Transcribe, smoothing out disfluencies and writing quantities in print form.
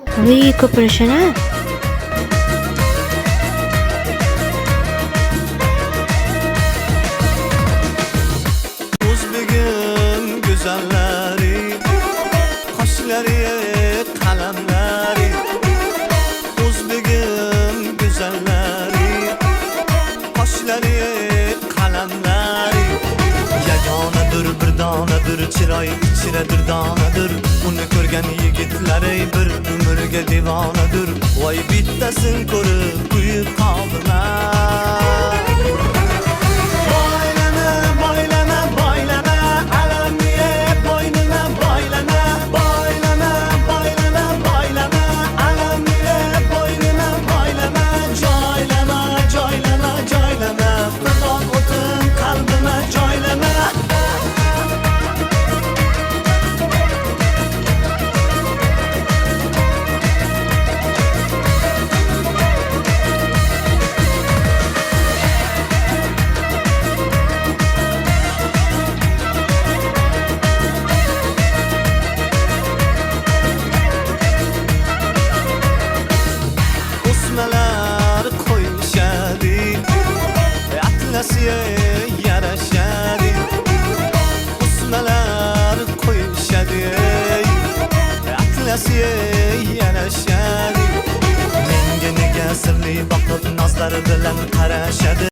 Voy, ko'pirishini. O'zbegim go'zallari, qoshlari qalamlari. O'zbegim go'zallari, qoshlari qalamlari. Yagonadir, bir donadir, chiroy ichradir donadir. Uni ko'rgan yigitlari bir umrga devonadir. Voy bittasin ko'rib kuyib qoldilar. Boylana, boylana, boylana, alamiye boynuna boylana. Boylana, boylana, boylana, alamiye boynuna boylana. Joylana, joylana, joylana, fidoq o'tin qalbima joylana. O'smalar qo'yishadi, atlasiga yarashadi. O'smalar qo'yishadi, atlasiga yarashadi. Menga nega sirli boqib nozlari bilan qarashadi.